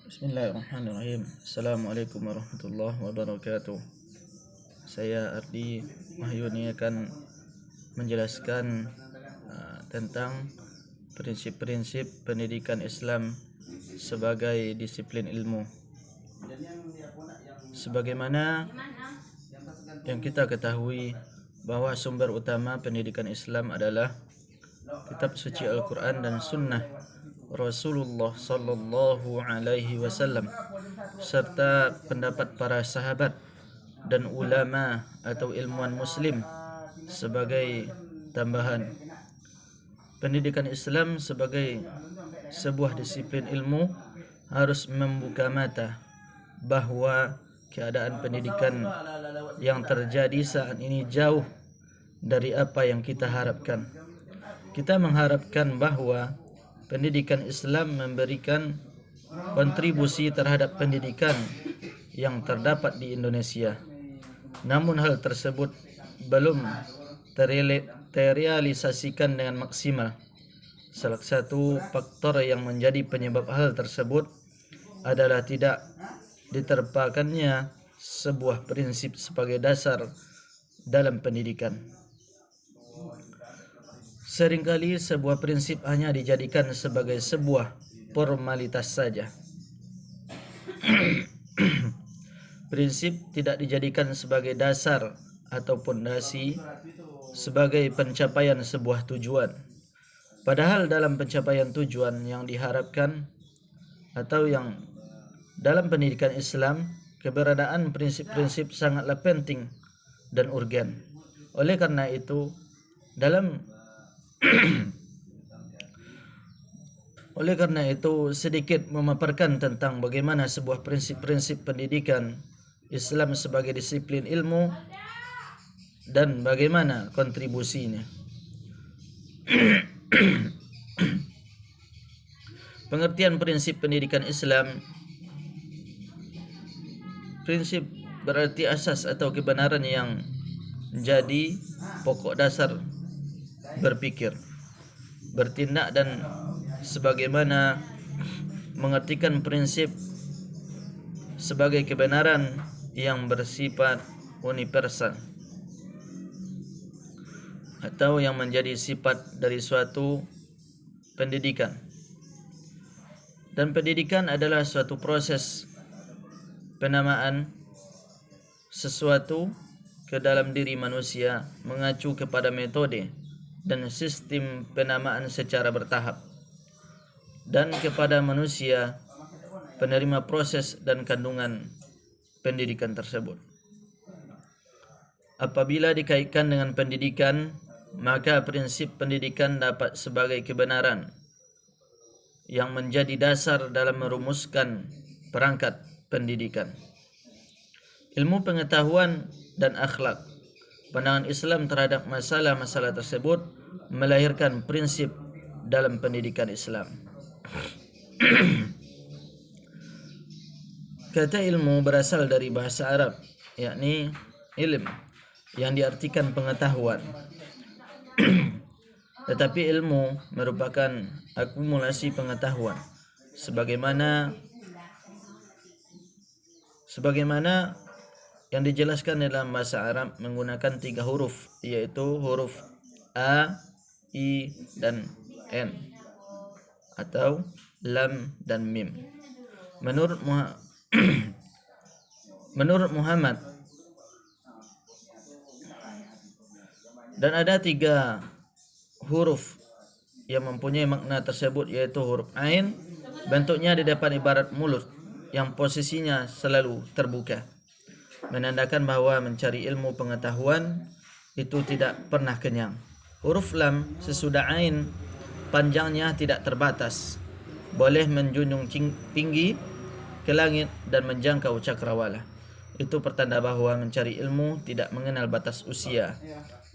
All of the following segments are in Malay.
Bismillahirrahmanirrahim. Assalamualaikum warahmatullahi wabarakatuh. Saya Ardi Wahyuni akan menjelaskan tentang prinsip-prinsip pendidikan Islam sebagai disiplin ilmu. Sebagaimana yang kita ketahui bahwa sumber utama pendidikan Islam adalah kitab suci Al-Quran dan sunnah Rasulullah sallallahu alaihi wasallam serta pendapat para sahabat dan ulama atau ilmuwan muslim. Sebagai tambahan, pendidikan Islam sebagai sebuah disiplin ilmu harus membuka mata bahwa keadaan pendidikan yang terjadi saat ini jauh dari apa yang kita harapkan. Kita mengharapkan bahwa pendidikan Islam memberikan kontribusi terhadap pendidikan yang terdapat di Indonesia. Namun hal tersebut belum terrealisasikan dengan maksimal. Salah satu faktor yang menjadi penyebab hal tersebut adalah tidak diterapkannya sebuah prinsip sebagai dasar dalam pendidikan. Seringkali sebuah prinsip hanya dijadikan sebagai sebuah formalitas saja. Prinsip tidak dijadikan sebagai dasar atau pondasi sebagai pencapaian sebuah tujuan. Padahal dalam pencapaian tujuan yang diharapkan atau yang dalam pendidikan Islam, keberadaan prinsip-prinsip sangatlah penting dan urgen. Oleh karena itu, sedikit memaparkan tentang bagaimana sebuah prinsip-prinsip pendidikan Islam sebagai disiplin ilmu dan bagaimana kontribusinya. Pengertian prinsip pendidikan Islam. Prinsip berarti asas atau kebenaran yang menjadi pokok dasar berpikir, bertindak dan sebagaimana mengartikan prinsip sebagai kebenaran yang bersifat universal atau yang menjadi sifat dari suatu pendidikan. Dan pendidikan adalah suatu proses penamaan sesuatu ke dalam diri manusia mengacu kepada metode dan sistem penamaan secara bertahap, dan kepada manusia penerima proses dan kandungan pendidikan tersebut. Apabila dikaitkan dengan pendidikan, maka prinsip pendidikan dapat sebagai kebenaran yang menjadi dasar dalam merumuskan perangkat pendidikan. Ilmu pengetahuan dan akhlak. Pandangan Islam terhadap masalah-masalah tersebut melahirkan prinsip dalam pendidikan Islam. Kata ilmu berasal dari bahasa Arab, yakni ilm, yang diartikan pengetahuan. Tetapi ilmu merupakan akumulasi pengetahuan sebagaimana yang dijelaskan dalam bahasa Arab menggunakan 3 huruf, yaitu huruf A, I, dan N, atau lam dan mim. Menurut Muhammad, dan ada 3 huruf yang mempunyai makna tersebut, yaitu huruf Ain. Bentuknya di depan ibarat mulut yang posisinya selalu terbuka, menandakan bahwa mencari ilmu pengetahuan itu tidak pernah kenyang. Huruf lam sesudah Ain panjangnya tidak terbatas, boleh menjunjung tinggi ke langit dan menjangkau cakrawala. Itu pertanda bahwa mencari ilmu tidak mengenal batas usia.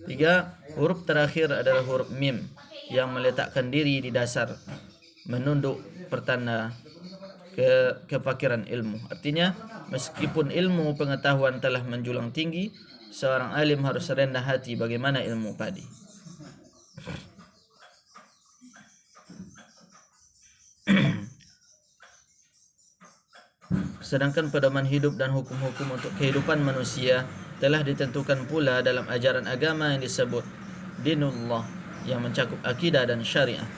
3, huruf terakhir adalah huruf mim yang meletakkan diri di dasar, menunduk, pertanda kefakiran ilmu. Artinya, meskipun ilmu pengetahuan telah menjulang tinggi, seorang alim harus rendah hati bagaimana ilmu padi. Sedangkan pedoman hidup dan hukum-hukum untuk kehidupan manusia telah ditentukan pula dalam ajaran agama yang disebut dinullah, yang mencakup akidah dan syariah.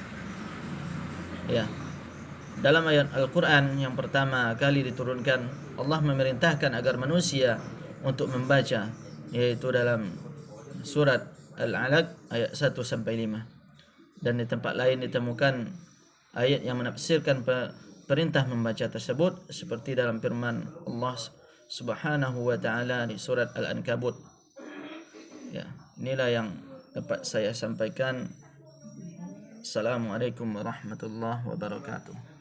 Ya. Dalam ayat Al-Quran yang pertama kali diturunkan, Allah memerintahkan agar manusia untuk membaca, yaitu dalam surat Al-Alaq ayat 1-5. Dan di tempat lain ditemukan ayat yang menafsirkan perintah membaca tersebut, seperti dalam firman Allah Subhanahu wa taala di surat Al-Ankabut. Ya, inilah yang dapat saya sampaikan. Assalamualaikum warahmatullahi wabarakatuh.